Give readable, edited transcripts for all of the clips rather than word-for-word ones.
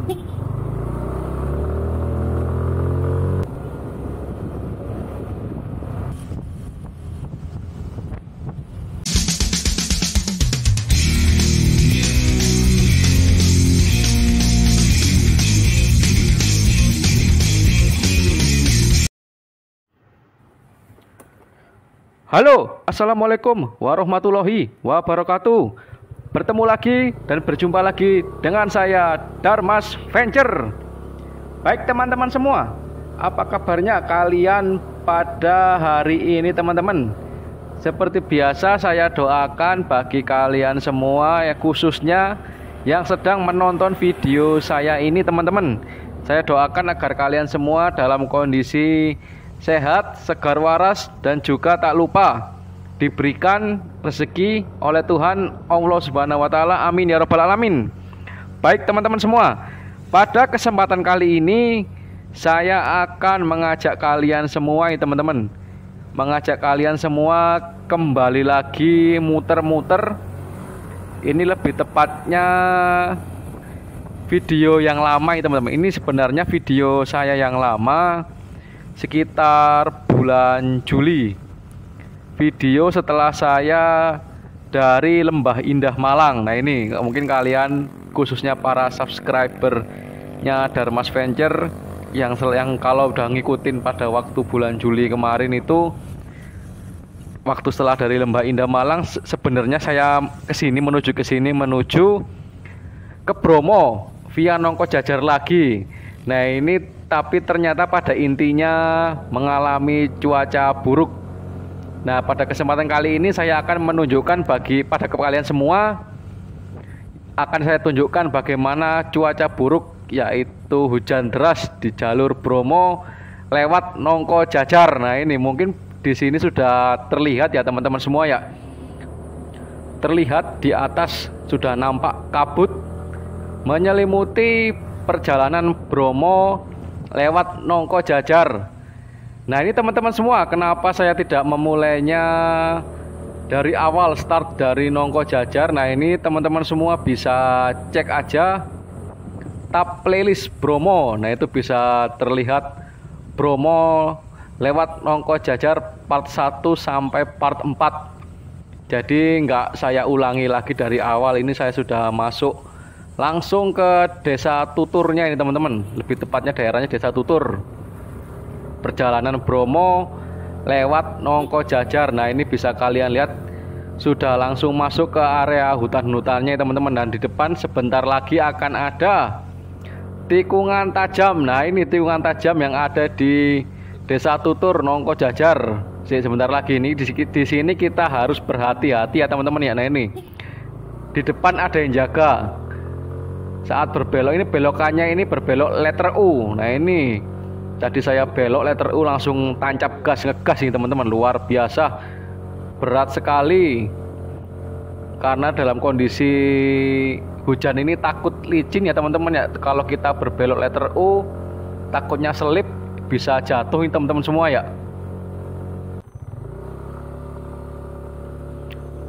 Halo, assalamualaikum warahmatullahi wabarakatuh. Bertemu lagi dan berjumpa lagi dengan saya Darmas Venture. Baik teman-teman semua, apa kabarnya kalian pada hari ini teman-teman? Seperti biasa saya doakan bagi kalian semua ya, khususnya yang sedang menonton video saya ini teman-teman. Saya doakan agar kalian semua dalam kondisi sehat, segar waras, dan juga tak lupa diberikan rezeki oleh Tuhan Allah Subhanahu wa Ta'ala. Amin ya Rabbal Alamin. Baik teman-teman semua, pada kesempatan kali ini saya akan mengajak kalian semua teman-teman, mengajak kalian semua kembali lagi muter-muter. Ini lebih tepatnya video yang lama teman-teman. Ini sebenarnya video saya yang lama, sekitar bulan Juli. Video setelah saya dari Lembah Indah Malang. Nah ini mungkin kalian khususnya para subscribernya Darmas Venture yang kalau udah ngikutin pada waktu bulan Juli kemarin itu, waktu setelah dari Lembah Indah Malang, sebenarnya saya menuju ke Bromo via Nongko Jajar lagi. Nah ini tapi ternyata pada intinya mengalami cuaca buruk. Nah pada kesempatan kali ini saya akan menunjukkan pada kalian semua, akan saya tunjukkan bagaimana cuaca buruk, yaitu hujan deras di jalur Bromo lewat Nongko Jajar. Nah ini mungkin di sini sudah terlihat ya teman-teman semua ya. Terlihat di atas sudah nampak kabut menyelimuti perjalanan Bromo lewat Nongko Jajar. Nah ini teman-teman semua, kenapa saya tidak memulainya dari awal start dari Nongko Jajar? Nah ini teman-teman semua bisa cek aja tab playlist Bromo. Nah itu bisa terlihat Bromo lewat Nongko Jajar part 1 sampai part 4. Jadi nggak saya ulangi lagi dari awal. Ini saya sudah masuk langsung ke Desa Tuturnya ini teman-teman. Lebih tepatnya daerahnya Desa Tutur. Perjalanan Bromo lewat Nongko Jajar. Nah ini bisa kalian lihat sudah langsung masuk ke area hutan-hutannya teman-teman. Dan di depan sebentar lagi akan ada tikungan tajam. Nah ini tikungan tajam yang ada di Desa Tutur Nongko Jajar. Sebentar lagi ini di sini kita harus berhati-hati ya teman-teman ya. Nah ini di depan ada yang jaga. Saat berbelok ini, belokannya ini berbelok letter U. Nah ini tadi saya belok letter U langsung tancap gas, ngegas ini teman-teman. Luar biasa berat sekali, karena dalam kondisi hujan ini takut licin ya teman-teman ya. Kalau kita berbelok letter U takutnya selip, bisa jatuh ini teman-teman semua ya.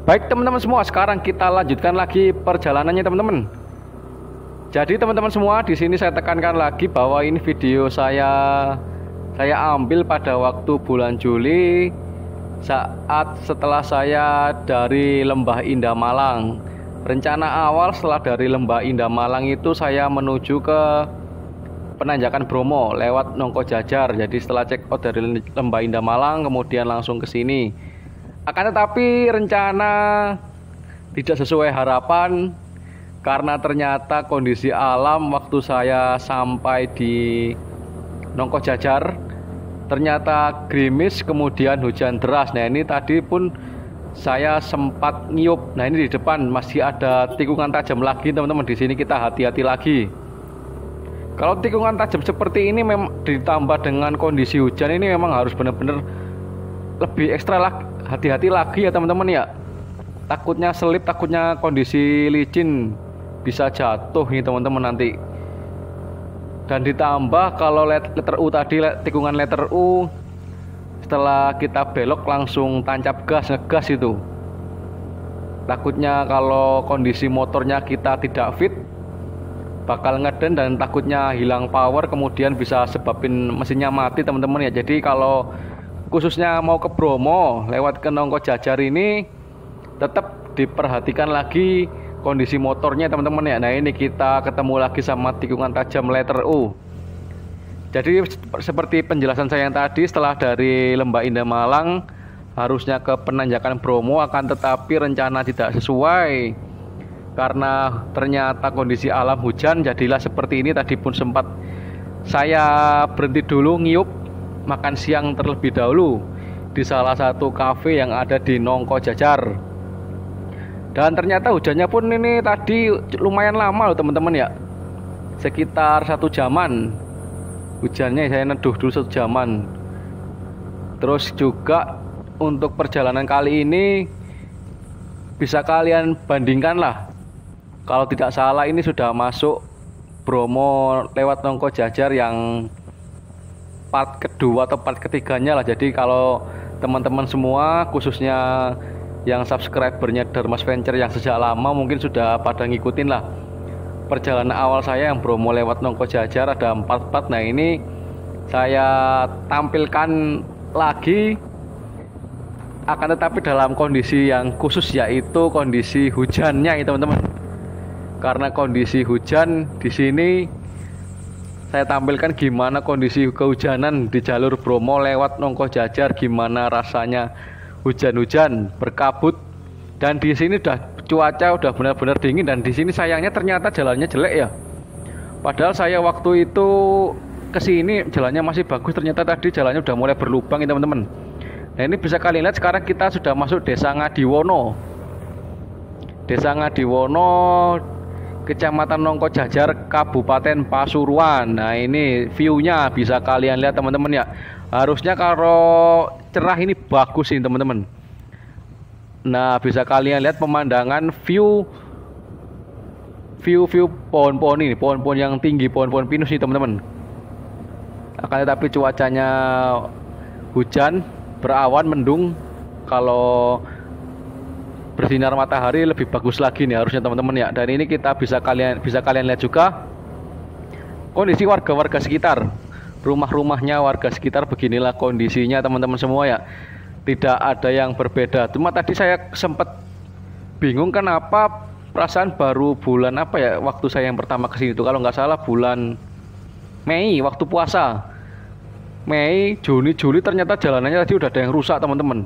Baik teman-teman semua, sekarang kita lanjutkan lagi perjalanannya teman-teman. Jadi teman-teman semua, di sini saya tekankan lagi bahwa ini video saya ambil pada waktu bulan Juli, saat setelah saya dari Lembah Indah Malang. Rencana awal setelah dari Lembah Indah Malang itu saya menuju ke penanjakan Bromo lewat Nongko Jajar. Jadi setelah check out dari Lembah Indah Malang kemudian langsung ke sini. Akan tetapi rencana tidak sesuai harapan, karena ternyata kondisi alam waktu saya sampai di Nongko Jajar ternyata gerimis kemudian hujan deras. Nah ini tadi pun saya sempat ngiup. Nah ini di depan masih ada tikungan tajam lagi teman-teman. Di sini kita hati-hati lagi. Kalau tikungan tajam seperti ini memang ditambah dengan kondisi hujan ini memang harus benar-benar lebih ekstra hati-hati lagi ya teman-teman ya. Takutnya selip, takutnya kondisi licin, bisa jatuh nih teman-teman nanti. Dan ditambah kalau letter U tadi, tikungan letter U, setelah kita belok langsung tancap gas, ngegas itu. Takutnya kalau kondisi motornya kita tidak fit, bakal ngeden dan takutnya hilang power, kemudian bisa sebabin mesinnya mati teman-teman ya. Jadi kalau khususnya mau ke Bromo lewat ke Nongko Jajar ini tetap diperhatikan lagi kondisi motornya teman-teman ya. Nah ini kita ketemu lagi sama tikungan tajam letter U. Jadi seperti penjelasan saya yang tadi, setelah dari Lembah Indah Malang harusnya ke penanjakan Bromo, akan tetapi rencana tidak sesuai karena ternyata kondisi alam hujan, jadilah seperti ini. Tadi pun sempat saya berhenti dulu ngiup makan siang terlebih dahulu di salah satu kafe yang ada di Nongko Jajar, dan ternyata hujannya pun ini tadi lumayan lama loh teman-teman ya, sekitar 1 jaman hujannya. Saya neduh dulu 1 jaman. Terus juga untuk perjalanan kali ini bisa kalian bandingkan lah, kalau tidak salah ini sudah masuk Bromo lewat Nongko Jajar yang part kedua atau part ketiganya lah. Jadi kalau teman-teman semua khususnya yang subscribernya Darmas Venture yang sejak lama mungkin sudah pada ngikutin lah perjalanan awal saya yang Bromo lewat Nongko Jajar, ada 4 part. Nah ini saya tampilkan lagi, akan tetapi dalam kondisi yang khusus, yaitu kondisi hujannya ya teman-teman. Karena kondisi hujan di sini saya tampilkan gimana kondisi kehujanan di jalur Bromo lewat Nongko Jajar, gimana rasanya hujan-hujan berkabut, dan di sini cuaca udah benar-benar dingin, dan di sini sayangnya ternyata jalannya jelek ya. Padahal saya waktu itu kesini jalannya masih bagus, ternyata tadi jalannya udah mulai berlubang ya teman-teman. Nah ini bisa kalian lihat sekarang kita sudah masuk Desa Ngadiwono. Desa Ngadiwono, Kecamatan Nongko Jajar, Kabupaten Pasuruan. Nah ini view-nya bisa kalian lihat teman-teman ya. Harusnya kalau cerah ini bagus sih teman-teman. Nah bisa kalian lihat pemandangan view pohon-pohon ini, pohon-pohon yang tinggi, pohon-pohon pinus nih teman-teman. Akan tetapi cuacanya hujan, berawan, mendung. Kalau bersinar matahari lebih bagus lagi nih harusnya teman-teman ya. Dan ini kita bisa kalian lihat juga kondisi warga-warga sekitar, rumah-rumahnya warga sekitar beginilah kondisinya teman-teman semua ya. Tidak ada yang berbeda. Cuma tadi saya sempat bingung kenapa perasaan baru bulan apa ya, waktu saya yang pertama kesini itu kalau nggak salah bulan Mei, waktu puasa. Mei, Juni, Juli, ternyata jalanannya tadi udah ada yang rusak teman-teman.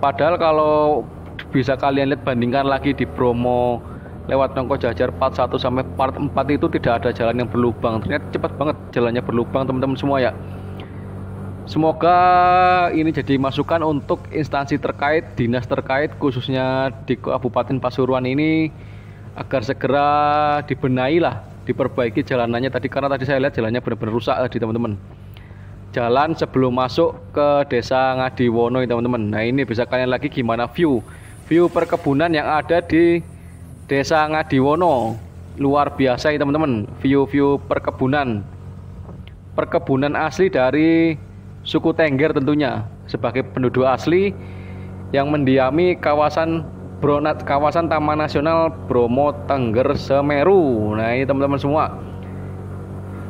Padahal kalau bisa kalian lihat, bandingkan lagi di Bromo lewat Nongko Jajar part 1 sampai part 4 itu tidak ada jalan yang berlubang. Ternyata cepat banget jalannya berlubang teman-teman semua ya. Semoga ini jadi masukan untuk instansi terkait, dinas terkait khususnya di Kabupaten Pasuruan ini, agar segera dibenahi lah, diperbaiki jalanannya tadi, karena tadi saya lihat jalannya benar-benar rusak tadi teman-teman. Jalan sebelum masuk ke Desa Ngadiwono teman-teman. Nah ini bisa kalian lagi gimana view perkebunan yang ada di Desa Ngadiwono, luar biasa ya teman-teman. View perkebunan asli dari suku Tengger tentunya, sebagai penduduk asli yang mendiami kawasan Taman Nasional Bromo Tengger Semeru. Nah ini teman-teman semua,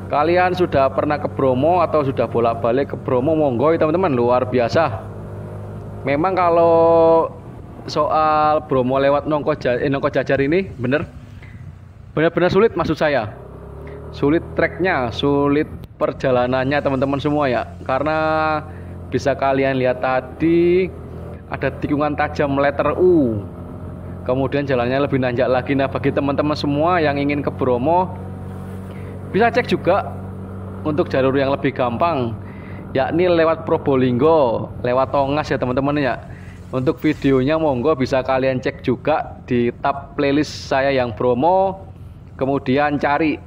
kalian sudah pernah ke Bromo atau sudah bolak-balik ke Bromo, monggo ya teman-teman, luar biasa. Memang kalau soal Bromo lewat Nongko Jajar ini benar-benar sulit, maksud saya sulit treknya, sulit perjalanannya teman-teman semua ya. Karena bisa kalian lihat tadi ada tikungan tajam letter U, kemudian jalannya lebih nanjak lagi. Nah bagi teman-teman semua yang ingin ke Bromo, bisa cek juga untuk jalur yang lebih gampang, yakni lewat Probolinggo, lewat Tongas ya teman-teman ya. Untuk videonya monggo bisa kalian cek juga di tab playlist saya yang Bromo, kemudian cari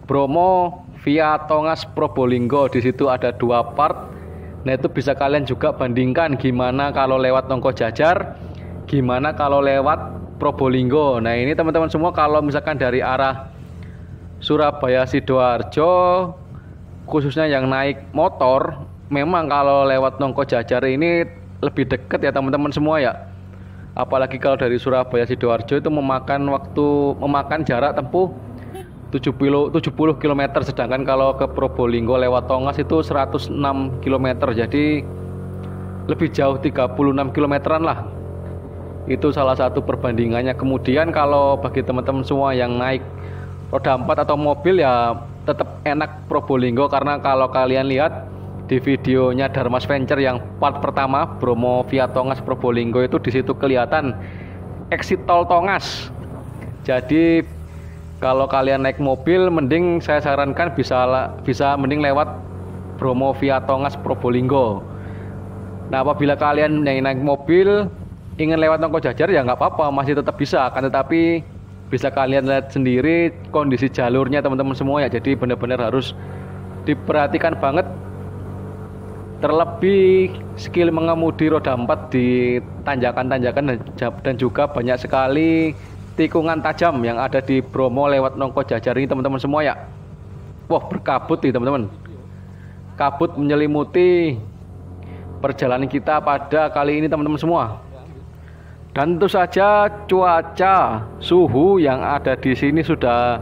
Bromo via Tongas Probolinggo. Di situ ada 2 part. Nah itu bisa kalian juga bandingkan gimana kalau lewat Nongko Jajar, gimana kalau lewat Probolinggo. Nah ini teman-teman semua, kalau misalkan dari arah Surabaya Sidoarjo khususnya yang naik motor, memang kalau lewat Nongko Jajar ini lebih dekat ya teman-teman semua ya. Apalagi kalau dari Surabaya Sidoarjo itu memakan jarak tempuh 70 km, sedangkan kalau ke Probolinggo lewat Tongas itu 106 km. Jadi lebih jauh, 36 kilometeran lah. Itu salah satu perbandingannya. Kemudian kalau bagi teman-teman semua yang naik roda 4 atau mobil, ya tetap enak Probolinggo, karena kalau kalian lihat di videonya Darmas Venture yang part pertama Bromo via Tongas Probolinggo itu, di situ kelihatan exit tol Tongas. Jadi kalau kalian naik mobil, mending saya sarankan bisa mending lewat Bromo via Tongas Probolinggo. Nah, apabila kalian yang naik mobil ingin lewat Nongkojajar, ya nggak apa-apa, masih tetap bisa. Akan tetapi bisa kalian lihat sendiri kondisi jalurnya teman-teman semua ya. Jadi benar-benar harus diperhatikan banget. Terlebih skill mengemudi roda 4 di tanjakan-tanjakan dan juga banyak sekali tikungan tajam yang ada di Bromo lewat Nongkojajar ini teman-teman semua ya. Wah, berkabut nih teman-teman. Kabut menyelimuti perjalanan kita pada kali ini teman-teman semua. Dan tentu saja cuaca suhu yang ada di sini sudah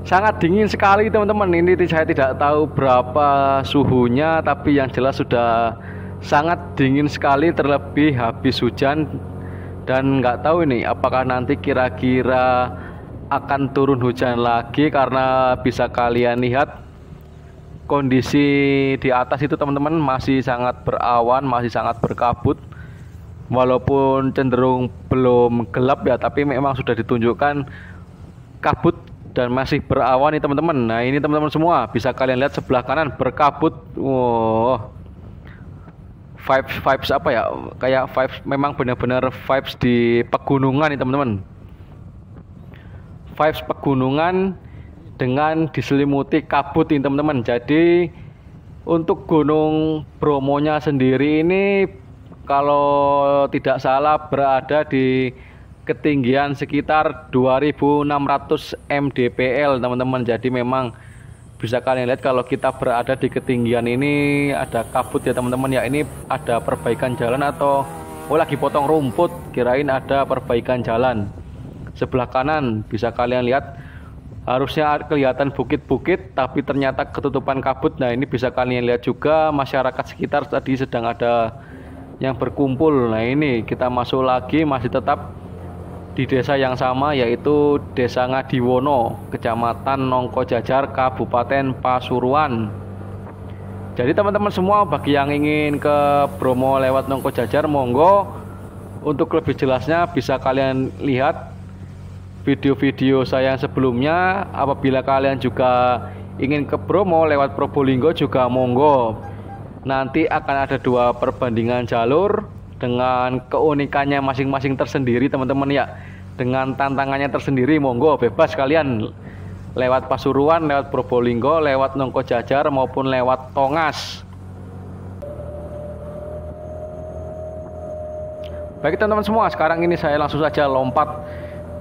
sangat dingin sekali teman-teman. Ini saya tidak tahu berapa suhunya, tapi yang jelas sudah sangat dingin sekali, terlebih habis hujan. Dan nggak tahu ini apakah nanti kira-kira akan turun hujan lagi, karena bisa kalian lihat kondisi di atas itu teman-teman masih sangat berawan, masih sangat berkabut. Walaupun cenderung belum gelap ya, tapi memang sudah ditunjukkan kabut dan masih berawan nih teman-teman. Nah, ini teman-teman semua bisa kalian lihat sebelah kanan berkabut. Wow, vibes apa ya, kayak vibes, memang benar-benar vibes di pegunungan nih teman-teman. Vibes pegunungan dengan diselimuti kabut ini teman-teman. Jadi untuk Gunung Bromonya sendiri ini kalau tidak salah berada di ketinggian sekitar 2600 mdpl teman-teman. Jadi memang bisa kalian lihat kalau kita berada di ketinggian ini ada kabut ya teman-teman ya. Ini ada perbaikan jalan atau lagi potong rumput, kirain ada perbaikan jalan. Sebelah kanan bisa kalian lihat harusnya kelihatan bukit-bukit, tapi ternyata ketutupan kabut. Nah, ini bisa kalian lihat juga masyarakat sekitar tadi sedang ada yang berkumpul. Nah, ini kita masuk lagi, masih tetap di desa yang sama, yaitu Desa Ngadiwono, Kecamatan Nongkojajar, Kabupaten Pasuruan. Jadi teman-teman semua, bagi yang ingin ke Bromo lewat Nongkojajar, monggo. Untuk lebih jelasnya bisa kalian lihat video-video saya yang sebelumnya. Apabila kalian juga ingin ke Bromo lewat Probolinggo juga monggo. Nanti akan ada dua perbandingan jalur dengan keunikannya masing-masing tersendiri teman-teman ya. Dengan tantangannya tersendiri, monggo bebas kalian lewat Pasuruan, lewat Probolinggo, lewat Nongkojajar maupun lewat Tongas. Baik teman-teman semua, sekarang ini saya langsung saja lompat.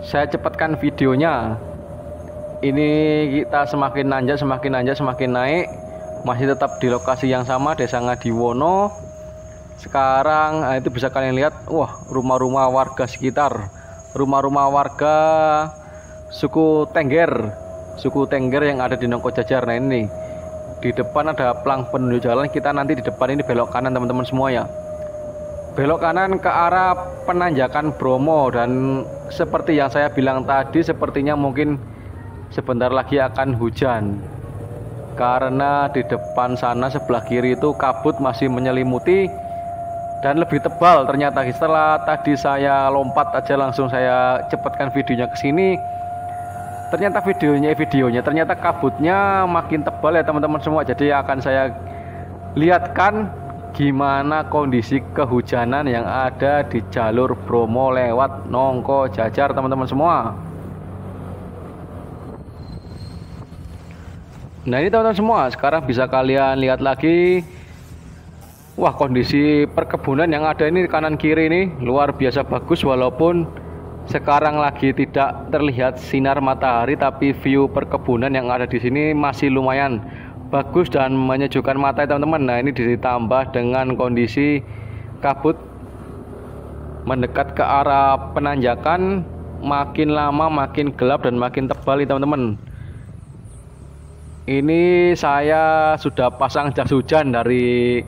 Saya cepatkan videonya. Ini kita semakin nanjak, semakin naik. Masih tetap di lokasi yang sama, Desa Ngadiwono. Sekarang itu bisa kalian lihat, wah, rumah-rumah warga sekitar. Rumah-rumah warga suku Tengger yang ada di Nongkojajar. Nah, ini di depan ada pelang penunjuk jalan. Kita nanti di depan ini belok kanan teman-teman semua ya. Belok kanan ke arah penanjakan Bromo. Dan seperti yang saya bilang tadi, sepertinya mungkin sebentar lagi akan hujan, karena di depan sana sebelah kiri itu kabut masih menyelimuti dan lebih tebal ternyata. Setelah tadi saya lompat aja langsung saya cepatkan videonya ke sini, ternyata videonya ternyata kabutnya makin tebal ya teman-teman semua. Jadi akan saya lihatkan gimana kondisi kehujanan yang ada di jalur Bromo lewat Nongkojajar teman-teman semua. Nah, ini teman-teman semua, sekarang bisa kalian lihat lagi. Wah, kondisi perkebunan yang ada ini kanan kiri ini luar biasa bagus. Walaupun sekarang lagi tidak terlihat sinar matahari, tapi view perkebunan yang ada di sini masih lumayan bagus dan menyejukkan mata teman-teman. Nah, ini ditambah dengan kondisi kabut mendekat ke arah penanjakan makin lama makin gelap dan makin tebal nih teman-teman. Ini saya sudah pasang jas hujan dari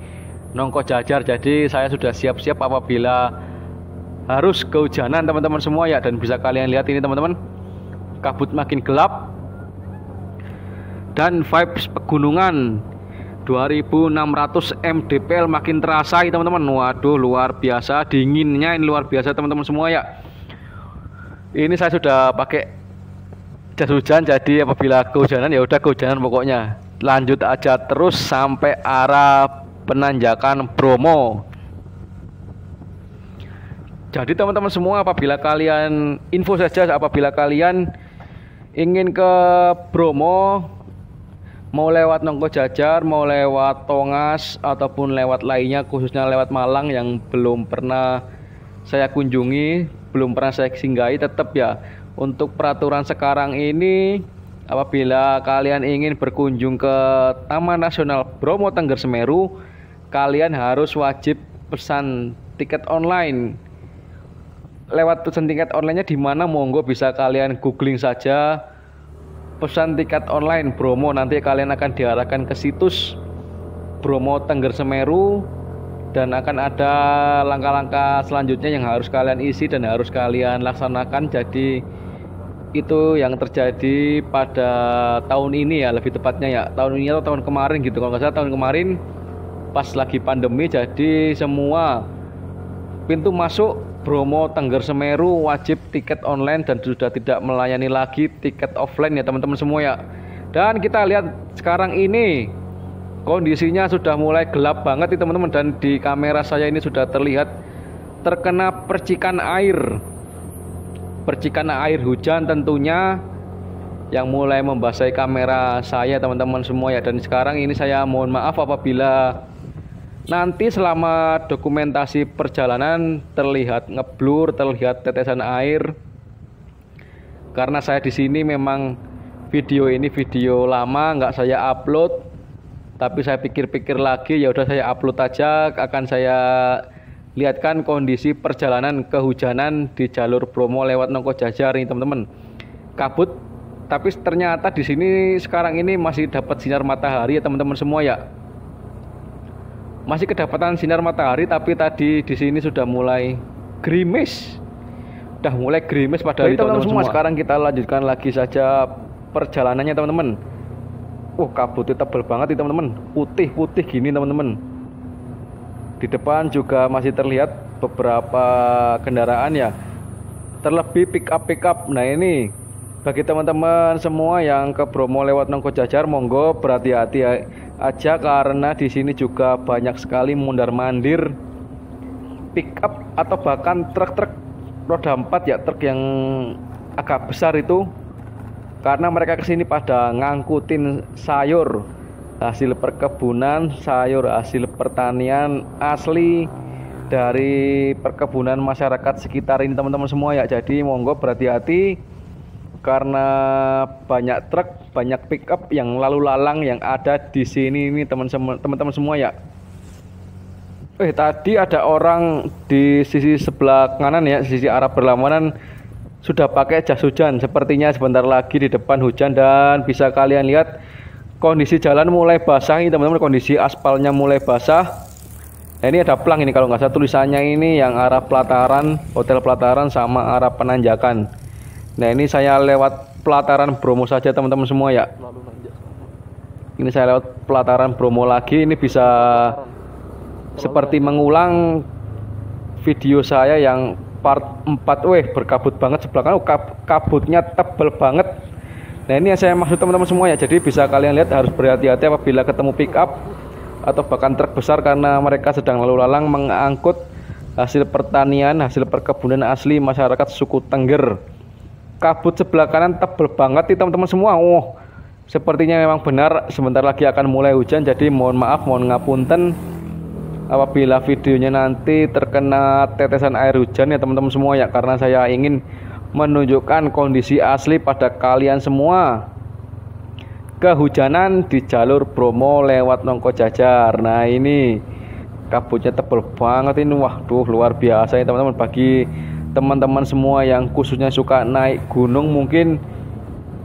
Nongko Jajar, jadi saya sudah siap-siap apabila harus kehujanan teman-teman semua ya. Dan bisa kalian lihat ini teman-teman, kabut makin gelap dan vibes pegunungan 2600 mdpl makin terasa ya teman-teman. Waduh, luar biasa dinginnya, ini luar biasa teman-teman semua ya. Ini saya sudah pakai jas hujan, jadi apabila kehujanan ya udah kehujanan pokoknya. Lanjut aja terus sampai arah penanjakan Bromo. Jadi teman-teman semua, apabila kalian info saja, apabila kalian ingin ke Bromo, mau lewat Nongko Jajar, mau lewat Tongas ataupun lewat lainnya, khususnya lewat Malang yang belum pernah saya kunjungi, belum pernah saya singgahi, tetap ya untuk peraturan sekarang ini, apabila kalian ingin berkunjung ke Taman Nasional Bromo Tengger Semeru, kalian harus wajib pesan tiket online. Lewat pesan tiket online-nya di mana, monggo bisa kalian googling saja pesan tiket online Bromo, nanti kalian akan diarahkan ke situs Bromo Tengger Semeru dan akan ada langkah-langkah selanjutnya yang harus kalian isi dan harus kalian laksanakan. Jadi itu yang terjadi pada tahun ini ya, lebih tepatnya ya tahun ini atau tahun kemarin gitu, kalau nggak salah tahun kemarin pas lagi pandemi. Jadi semua pintu masuk Bromo Tengger Semeru wajib tiket online dan sudah tidak melayani lagi tiket offline ya teman-teman semua ya. Dan kita lihat sekarang ini kondisinya sudah mulai gelap banget nih teman-teman, dan di kamera saya ini sudah terlihat terkena percikan air hujan tentunya yang mulai membasahi kamera saya teman-teman semua ya. Dan sekarang ini saya mohon maaf apabila nanti selama dokumentasi perjalanan terlihat ngeblur, terlihat tetesan air, karena saya di sini memang video ini video lama nggak saya upload, tapi saya pikir-pikir lagi ya udah saya upload aja. Akan saya lihatkan kondisi perjalanan kehujanan di jalur Bromo lewat Nongko Jajar ini teman-teman. Kabut, tapi ternyata di sini sekarang ini masih dapat sinar matahari ya teman-teman semua ya. Masih kedapatan sinar matahari, tapi tadi di sini sudah mulai gerimis. Pada teman-teman semua. Sekarang kita lanjutkan lagi saja perjalanannya teman-teman. Kabutnya tebal banget nih teman-teman, putih-putih gini teman-teman. Di depan juga masih terlihat beberapa kendaraan ya, terlebih pick up. Nah ini bagi teman-teman semua yang ke Bromo lewat Nongko Jajar, monggo berhati-hati aja, karena di sini juga banyak sekali mondar-mandir pick up atau bahkan truk-truk roda 4 ya, truk yang agak besar itu, karena mereka kesini pada ngangkutin sayur hasil perkebunan, sayur hasil pertanian asli dari perkebunan masyarakat sekitar ini teman-teman semua ya. Jadi monggo berhati-hati karena banyak truk, banyak pick up yang lalu lalang yang ada di sini ini teman-teman semua ya. Tadi ada orang di sisi sebelah kanan ya, sisi arah berlawanan sudah pakai jas hujan. Sepertinya sebentar lagi di depan hujan, dan bisa kalian lihat kondisi jalan mulai basah ini teman-teman, kondisi aspalnya mulai basah. Nah ini ada plang ini kalau nggak salah tulisannya ini yang arah Pelataran, Hotel Pelataran sama arah Penanjakan. Nah ini saya lewat Pelataran Bromo saja teman-teman semua ya. Ini saya lewat Pelataran Bromo lagi, ini bisa seperti mengulang video saya yang part 4. Berkabut banget sebelah kanan, kabutnya tebel banget. Nah ini yang saya maksud teman-teman semua ya. Jadi bisa kalian lihat, harus berhati-hati apabila ketemu pick up atau bahkan truk besar, karena mereka sedang lalu lalang mengangkut hasil pertanian, hasil perkebunan asli masyarakat suku Tengger. Kabut sebelah kanan tebel banget nih teman-teman semua. Sepertinya memang benar sebentar lagi akan mulai hujan. Jadi mohon maaf, mohon ngapunten apabila videonya nanti terkena tetesan air hujan ya teman-teman semua ya, karena saya ingin menunjukkan kondisi asli pada kalian semua kehujanan di jalur Bromo lewat Nongko Jajar. Nah ini kabutnya tebal banget ini, waduh luar biasa ya teman-teman. Bagi teman-teman semua yang khususnya suka naik gunung mungkin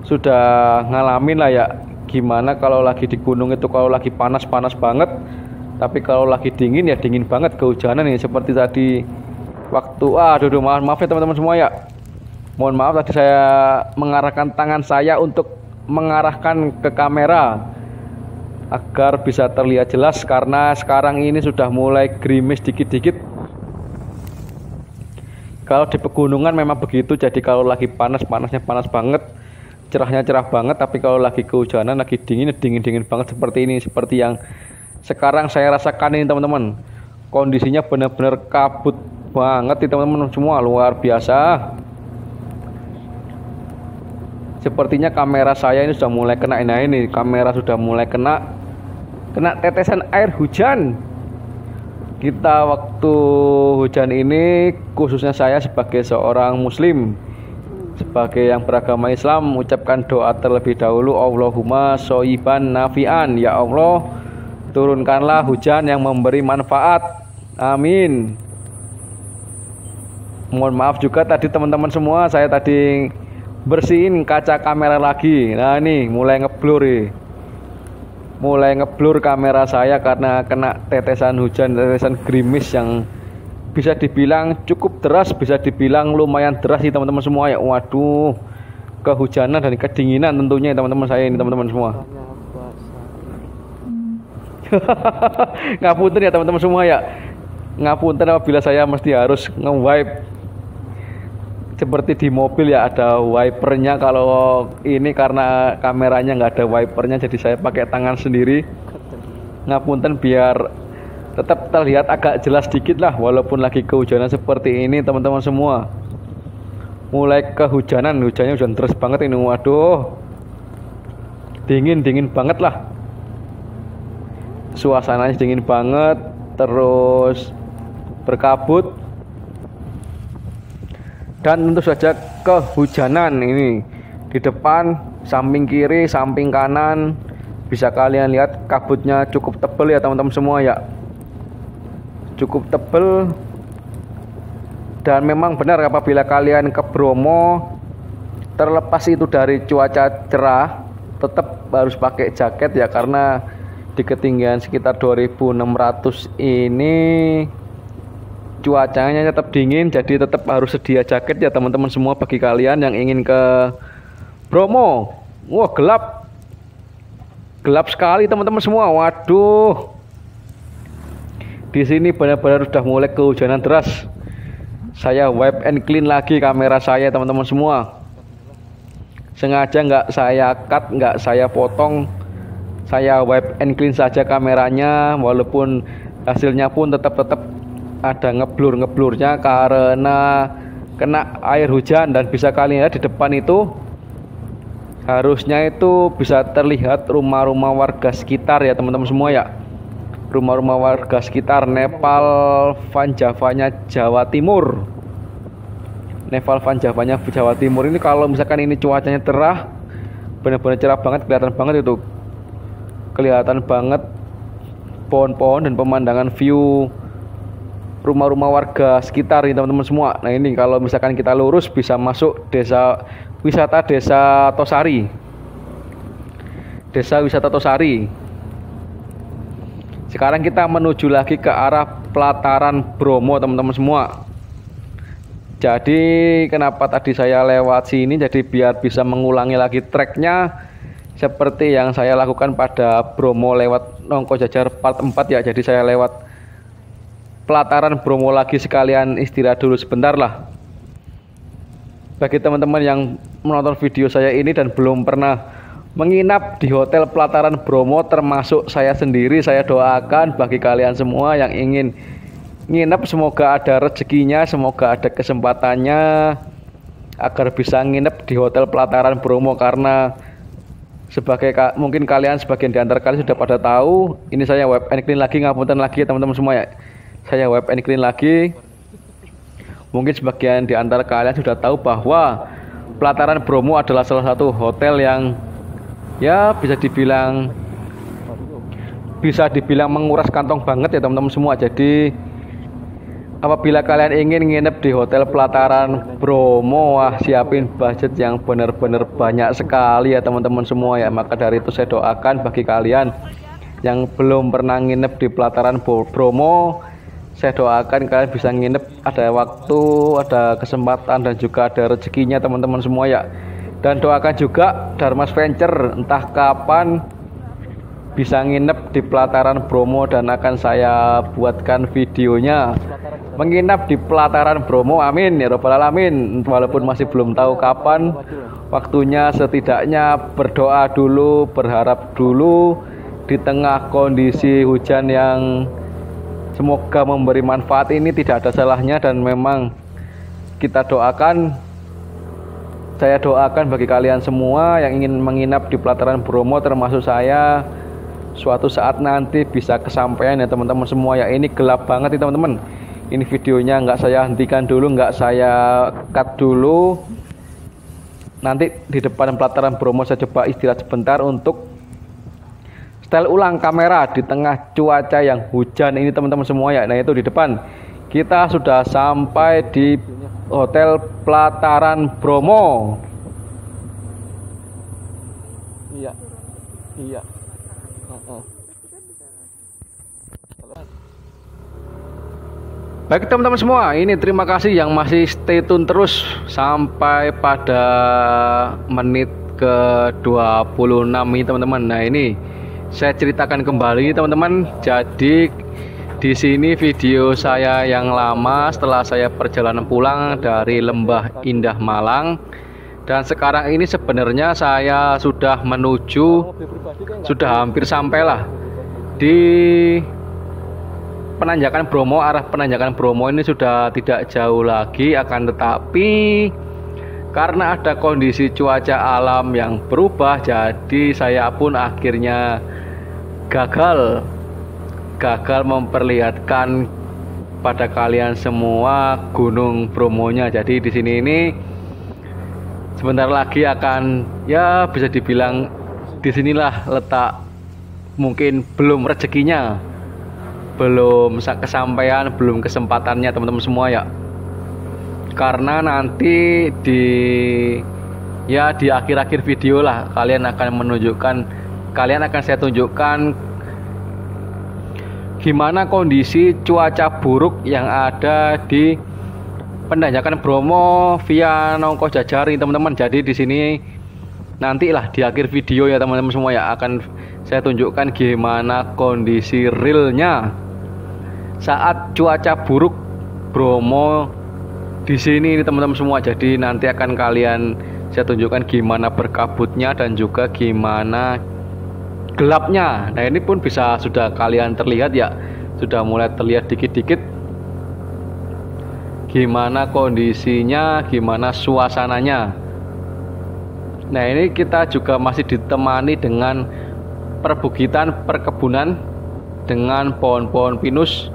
sudah ngalamin lah ya, gimana kalau lagi di gunung itu kalau lagi panas banget, tapi kalau lagi dingin ya dingin banget, kehujanan nih seperti tadi waktu maaf ya teman-teman semua ya. Mohon maaf tadi saya mengarahkan tangan saya untuk mengarahkan ke kamera agar bisa terlihat jelas, karena sekarang ini sudah mulai gerimis dikit-dikit. Kalau di pegunungan memang begitu, jadi kalau lagi panasnya panas banget, cerahnya cerah banget, tapi kalau lagi kehujanan, lagi dingin banget seperti ini, seperti yang sekarang saya rasakan ini teman-teman. Kondisinya benar-benar kabut banget nih teman-teman semua, luar biasa. Sepertinya kamera saya ini sudah mulai kena, nah ini kamera sudah mulai kena tetesan air hujan. Kita waktu hujan ini, khususnya saya sebagai seorang muslim, sebagai yang beragama Islam, mengucapkan doa terlebih dahulu, Allahumma shoyiban nafi'an, ya Allah turunkanlah hujan yang memberi manfaat, amin. Mohon maaf juga tadi teman-teman semua, saya tadi bersihin kaca kamera lagi. Nah ini mulai ngeblur kamera saya karena kena tetesan hujan, tetesan gerimis yang bisa dibilang cukup deras, bisa dibilang lumayan deras sih teman-teman semua ya. Waduh, kehujanan dan kedinginan tentunya teman-teman saya ini teman-teman semua. Ngapunten ya teman-teman semua ya, ngapunten apabila saya mesti harus nge-wipe seperti di mobil ya, ada wipernya. Kalau ini karena kameranya nggak ada wipernya, jadi saya pakai tangan sendiri. Ngapunten biar tetap terlihat agak jelas dikit lah, walaupun lagi kehujanan seperti ini teman-teman semua. Mulai kehujanan, hujannya hujan terus banget ini, waduh, dingin banget lah, suasananya dingin banget, terus berkabut. Dan tentu saja kehujanan ini di depan, samping kiri, samping kanan, bisa kalian lihat kabutnya cukup tebal ya teman-teman semua ya, cukup tebal. Dan memang benar apabila kalian ke Bromo, terlepas itu dari cuaca cerah, tetap harus pakai jaket ya, karena di ketinggian sekitar 2600 ini cuacanya tetap dingin, jadi tetap harus sedia jaket ya teman-teman semua bagi kalian yang ingin ke Bromo. Wah, gelap sekali teman-teman semua. Waduh, di sini benar-benar sudah mulai kehujanan deras. Saya wipe and clean lagi kamera saya teman-teman semua. Sengaja nggak saya cut, nggak saya potong, saya wipe and clean saja kameranya, walaupun hasilnya pun tetap ada ngeblurnya karena kena air hujan. Dan bisa kalian lihat di depan itu, harusnya itu bisa terlihat rumah-rumah warga sekitar ya teman-teman semua ya, rumah-rumah warga sekitar Nepal Vanjavanya Jawa Timur. Nepal Vanjavanya Jawa Timur ini kalau misalkan ini cuacanya cerah, benar-benar cerah banget, kelihatan banget itu, kelihatan banget pohon-pohon dan pemandangan view rumah-rumah warga sekitar ini teman-teman semua. Nah ini kalau misalkan kita lurus bisa masuk wisata desa Tosari, desa wisata Tosari. Sekarang kita menuju lagi ke arah pelataran Bromo teman-teman semua. Jadi kenapa tadi saya lewat sini, jadi biar bisa mengulangi lagi treknya seperti yang saya lakukan pada Bromo lewat Nongko Jajar part 4 ya. Jadi saya lewat pelataran Bromo lagi sekalian istirahat dulu sebentar lah. Bagi teman-teman yang menonton video saya ini dan belum pernah menginap di hotel pelataran Bromo, termasuk saya sendiri, saya doakan bagi kalian semua yang ingin nginep, semoga ada rezekinya, semoga ada kesempatannya agar bisa nginep di hotel pelataran Bromo. Karena mungkin kalian sebagian di antara kalian sudah pada tahu, ini saya wipe and clean lagi, ngapunten lagi teman-teman semua ya, saya wipe and clean lagi. Mungkin sebagian di antara kalian sudah tahu bahwa pelataran Bromo adalah salah satu hotel yang ya bisa dibilang menguras kantong banget ya teman-teman semua. Jadi Apabila kalian ingin nginep di Hotel Pelataran Bromo, wah siapin budget yang benar-benar banyak sekali ya teman-teman semua ya. Maka dari itu saya doakan bagi kalian yang belum pernah nginep di Pelataran Bromo, saya doakan kalian bisa nginep, ada waktu, ada kesempatan, dan juga ada rezekinya teman-teman semua ya. Dan doakan juga Darmas Venture entah kapan bisa nginep di Pelataran Bromo, dan akan saya buatkan videonya menginap di Pelataran Bromo, amin ya robbal alamin. Walaupun masih belum tahu kapan waktunya, setidaknya berdoa dulu, berharap dulu di tengah kondisi hujan yang semoga memberi manfaat ini, tidak ada salahnya. Dan memang kita doakan, saya doakan bagi kalian semua yang ingin menginap di Pelataran Bromo, termasuk saya, suatu saat nanti bisa kesampaian ya teman-teman semua ya. Ini gelap banget nih teman-teman. Ini videonya nggak saya hentikan dulu, nggak saya cut dulu. Nanti di depan Pelataran Bromo saya coba istirahat sebentar untuk setel ulang kamera di tengah cuaca yang hujan ini teman-teman semua ya. Nah itu di depan kita sudah sampai di Hotel Pelataran Bromo. Iya, iya. Baik teman-teman semua, ini terima kasih yang masih stay tune terus sampai pada menit ke 26 ini teman-teman. Nah ini saya ceritakan kembali teman-teman. Jadi di sini video saya yang lama setelah saya perjalanan pulang dari Lembah Indah Malang, dan sekarang ini sebenarnya saya sudah hampir sampailah di Penanjakan Bromo. Arah Penanjakan Bromo ini sudah tidak jauh lagi, akan tetapi karena ada kondisi cuaca alam yang berubah, jadi saya pun akhirnya gagal memperlihatkan pada kalian semua Gunung Bromonya. Jadi di sini ini sebentar lagi akan, ya bisa dibilang disinilah letak mungkin belum rezekinya, belum kesampaian, belum kesempatannya teman-teman semua ya. Karena nanti di akhir-akhir video lah kalian akan saya tunjukkan gimana kondisi cuaca buruk yang ada di Penanjakan Bromo via Nongko Jajar ini teman-teman. Jadi di sini nantilah di akhir video ya teman-teman semua ya, akan saya tunjukkan gimana kondisi realnya saat cuaca buruk Bromo di sini teman-teman semua. Jadi nanti akan saya tunjukkan gimana berkabutnya dan juga gimana gelapnya. Nah ini pun sudah kalian terlihat ya, sudah mulai terlihat dikit-dikit gimana kondisinya, gimana suasananya. Nah ini kita juga masih ditemani dengan perkebunan dengan pohon-pohon pinus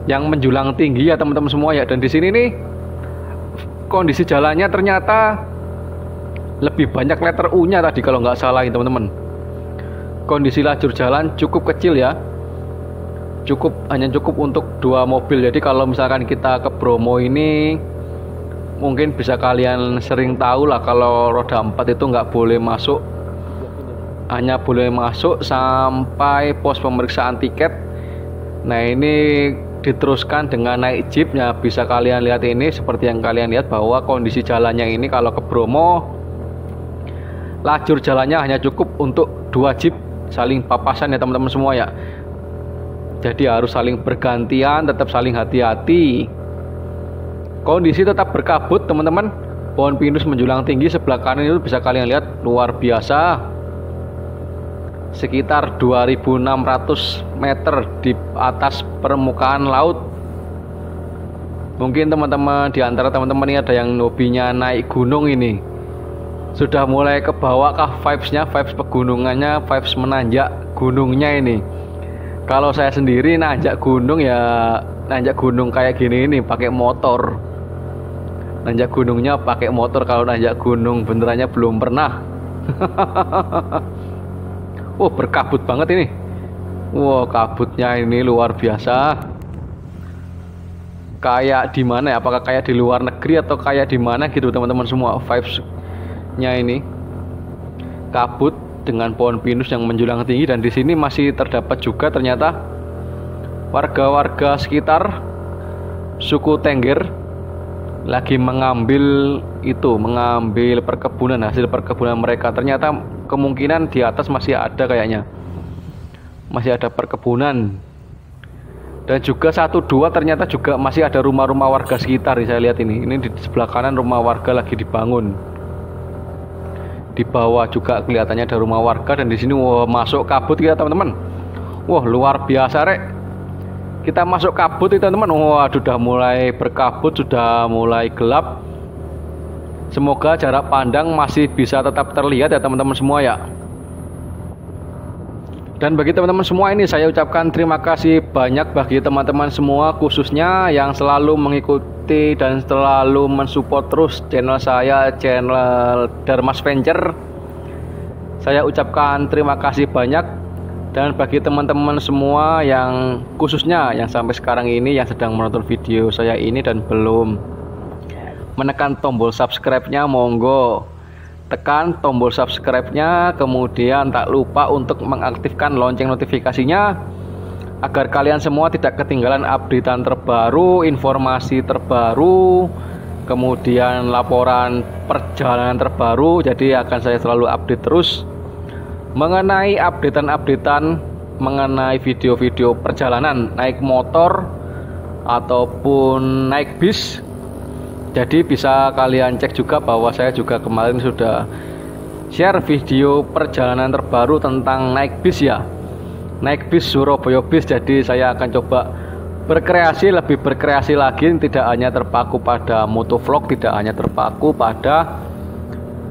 yang menjulang tinggi ya teman-teman semua ya. Dan di sini nih kondisi jalannya ternyata lebih banyak letter U-nya tadi kalau nggak salah ya teman-teman. Kondisi lajur jalan cukup kecil ya, hanya cukup untuk 2 mobil. Jadi kalau misalkan kita ke Bromo ini, mungkin bisa kalian sering tahu lah, kalau roda 4 itu nggak boleh masuk, hanya boleh masuk sampai pos pemeriksaan tiket. Nah ini diteruskan dengan naik jeepnya. Bisa kalian lihat ini, seperti yang kalian lihat bahwa kondisi jalannya ini kalau ke Bromo, lajur jalannya hanya cukup untuk 2 jeep saling papasan ya teman-teman semua ya. Jadi harus saling bergantian, tetap saling hati-hati. Kondisi tetap berkabut teman-teman, pohon pinus menjulang tinggi. Sebelah kanan itu bisa kalian lihat luar biasa, sekitar 2600 meter di atas permukaan laut. Mungkin teman-teman di antara teman-teman ini ada yang hobinya naik gunung, ini sudah mulai ke bawah kah vibes pegunungannya, vibes menanjak gunungnya ini. Kalau saya sendiri nanjak gunung ya, nanjak gunung kayak gini ini pakai motor. Nanjak gunungnya pakai motor, kalau nanjak gunung benerannya belum pernah. Berkabut banget ini. Kabutnya ini luar biasa. kayak di mana ya, apakah kayak di luar negeri atau kayak di mana gitu teman-teman semua. Vibes-nya ini kabut dengan pohon pinus yang menjulang tinggi, dan di sini masih terdapat juga ternyata warga-warga sekitar suku Tengger lagi mengambil perkebunan, hasil perkebunan mereka. Ternyata kemungkinan di atas masih ada, kayaknya masih ada perkebunan, dan juga 1-2 ternyata juga masih ada rumah-rumah warga sekitar. Saya lihat ini di sebelah kanan rumah warga lagi dibangun, di bawah juga kelihatannya ada rumah warga, dan di sini masuk kabut kita teman-teman. Wah, luar biasa rek, kita masuk kabut itu teman-teman. Wah, sudah mulai berkabut, sudah mulai gelap. Semoga jarak pandang masih bisa tetap terlihat ya teman-teman semua ya. Dan bagi teman-teman semua ini saya ucapkan terima kasih banyak bagi teman-teman semua, khususnya yang selalu mengikuti dan selalu mensupport terus channel saya, channel Darmas Venture. Saya ucapkan terima kasih banyak. Dan bagi teman-teman semua yang khususnya yang sampai sekarang ini yang sedang menonton video saya ini dan belum menekan tombol subscribe-nya, monggo tekan tombol subscribe-nya, kemudian tak lupa untuk mengaktifkan lonceng notifikasinya agar kalian semua tidak ketinggalan updatean terbaru, informasi terbaru, kemudian laporan perjalanan terbaru. Jadi akan saya selalu update terus mengenai updatean mengenai video-video perjalanan naik motor ataupun naik bis. Jadi bisa kalian cek juga bahwa saya juga kemarin sudah share video perjalanan terbaru tentang naik bis ya, naik bis Surabaya bis. Jadi saya akan coba lebih berkreasi lagi, tidak hanya terpaku pada motovlog, tidak hanya terpaku pada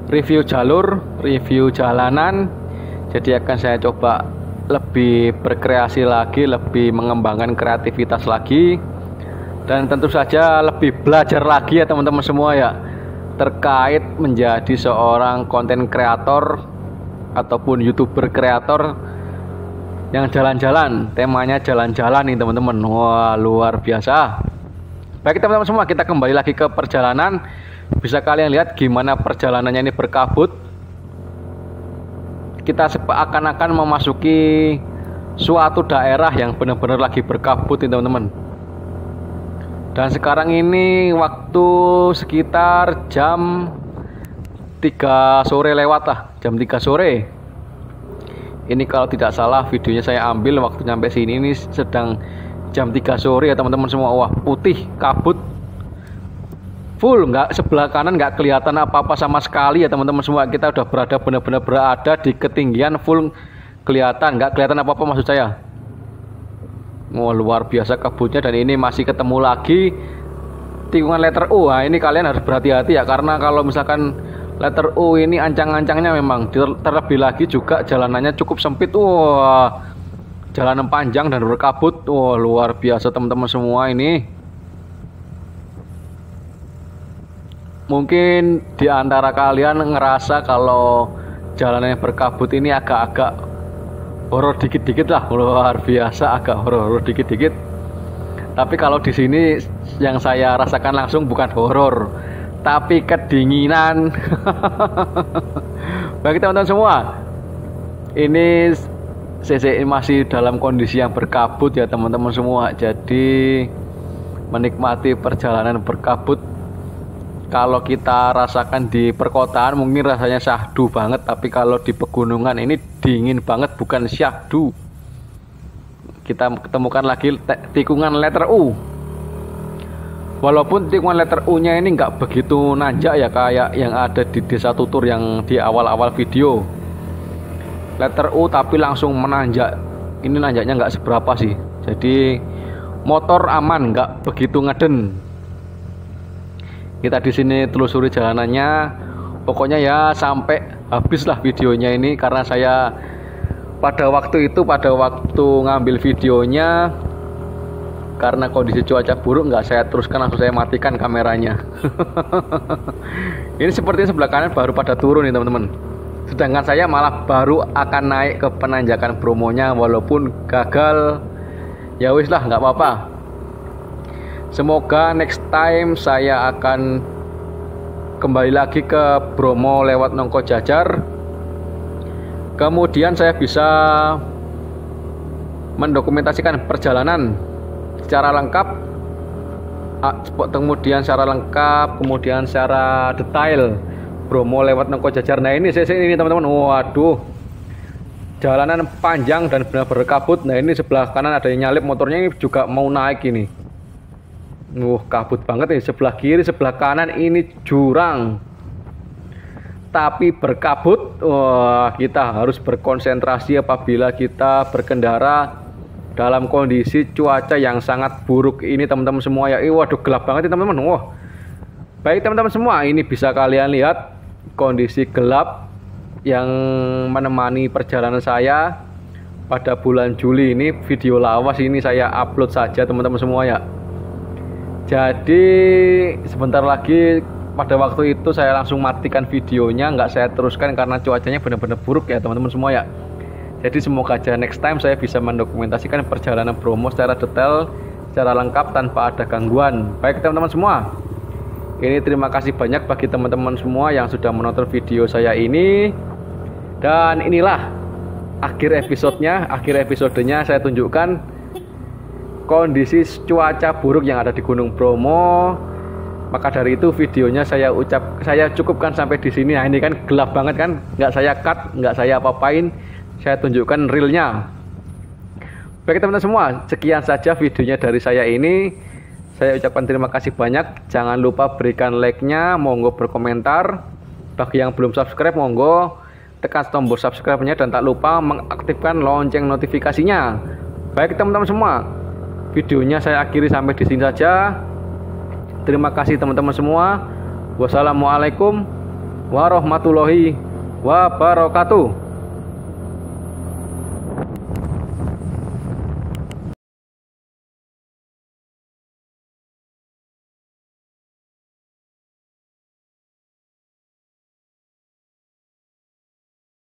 review jalur, review jalanan. Jadi akan saya coba lebih berkreasi lagi, lebih mengembangkan kreativitas lagi, dan tentu saja lebih belajar lagi ya teman-teman semua ya, terkait menjadi seorang konten kreator ataupun YouTuber kreator yang jalan-jalan. Temanya jalan-jalan nih teman-teman. Wah, luar biasa. Baik teman-teman semua, kita kembali lagi ke perjalanan. Bisa kalian lihat gimana perjalanannya ini berkabut. Kita seakan-akan memasuki suatu daerah yang benar-benar lagi berkabut nih teman-teman. Dan sekarang ini waktu sekitar jam 3 sore lewat lah, jam 3 sore. Ini kalau tidak salah videonya saya ambil waktu nyampe sini ini sedang jam 3 sore ya teman-teman semua. Wah, putih, kabut full, nggak sebelah kanan nggak kelihatan apa-apa sama sekali ya teman-teman semua. Kita udah benar-benar berada di ketinggian full, nggak kelihatan apa-apa maksud saya. Wah, luar biasa kabutnya, dan ini masih ketemu lagi tikungan letter U. Nah, ini kalian harus berhati-hati ya, karena kalau misalkan letter U ini ancang-ancangnya memang terlebih lagi juga jalanannya cukup sempit. Wah, jalanan panjang dan berkabut. Wah, luar biasa teman-teman semua ini. Mungkin di antara kalian ngerasa kalau jalanan yang berkabut ini agak-agak horor dikit-dikit lah, luar biasa, agak horor dikit-dikit. Tapi kalau di sini yang saya rasakan langsung bukan horor, tapi kedinginan. Bagi teman-teman semua, ini CC masih dalam kondisi yang berkabut ya teman-teman semua. Jadi menikmati perjalanan berkabut, kalau kita rasakan di perkotaan mungkin rasanya syahdu banget, tapi kalau di pegunungan ini dingin banget, bukan syahdu. Kita ketemukan lagi tikungan letter U. Walaupun tikungan letter U nya ini nggak begitu nanjak ya, kayak yang ada di Desa Tutur yang di awal-awal video. Letter U tapi langsung menanjak. Ini nanjaknya nggak seberapa sih, jadi motor aman, nggak begitu ngeden. Kita di sini telusuri jalanannya, pokoknya ya sampai habis lah videonya ini, karena saya pada waktu ngambil videonya, karena kondisi cuaca buruk nggak saya teruskan, langsung saya matikan kameranya. Ini sepertinya sebelah kanan baru pada turun nih teman-teman, sedangkan saya malah baru akan naik ke penanjakan Bromonya, walaupun gagal ya wis lah, nggak apa-apa. Semoga next time saya akan kembali lagi ke Bromo lewat Nongko Jajar. Kemudian saya bisa mendokumentasikan perjalanan secara lengkap, kemudian secara detail Bromo lewat Nongko Jajar. Nah ini teman-teman, waduh, jalanan panjang dan benar-benar berkabut. Nah ini sebelah kanan ada yang nyalip motornya, ini juga mau naik ini. Kabut banget nih. Sebelah kiri, sebelah kanan ini jurang tapi berkabut. Kita harus berkonsentrasi apabila kita berkendara dalam kondisi cuaca yang sangat buruk ini teman-teman semua ya. Waduh, gelap banget nih teman-teman. Baik teman-teman semua, ini bisa kalian lihat kondisi gelap yang menemani perjalanan saya pada bulan Juli ini. Video lawas ini saya upload saja teman-teman semua ya. Jadi sebentar lagi, pada waktu itu saya langsung matikan videonya, nggak saya teruskan karena cuacanya benar-benar buruk ya teman-teman semua ya. Jadi semoga aja next time saya bisa mendokumentasikan perjalanan Bromo secara detail, secara lengkap tanpa ada gangguan. Baik teman-teman semua, ini terima kasih banyak bagi teman-teman semua yang sudah menonton video saya ini. Dan inilah akhir episodenya saya tunjukkan kondisi cuaca buruk yang ada di Gunung Bromo. Maka dari itu videonya saya cukupkan sampai di sini. Nah ini kan gelap banget kan, nggak saya cut, nggak saya apa-apain, saya tunjukkan realnya. Baik teman-teman semua, sekian saja videonya dari saya ini. Saya ucapkan terima kasih banyak. Jangan lupa berikan like-nya, monggo berkomentar. Bagi yang belum subscribe, monggo tekan tombol subscribe-nya dan tak lupa mengaktifkan lonceng notifikasinya. Baik teman-teman semua, videonya saya akhiri sampai di sini saja. Terima kasih teman-teman semua. Wassalamualaikum warahmatullahi wabarakatuh.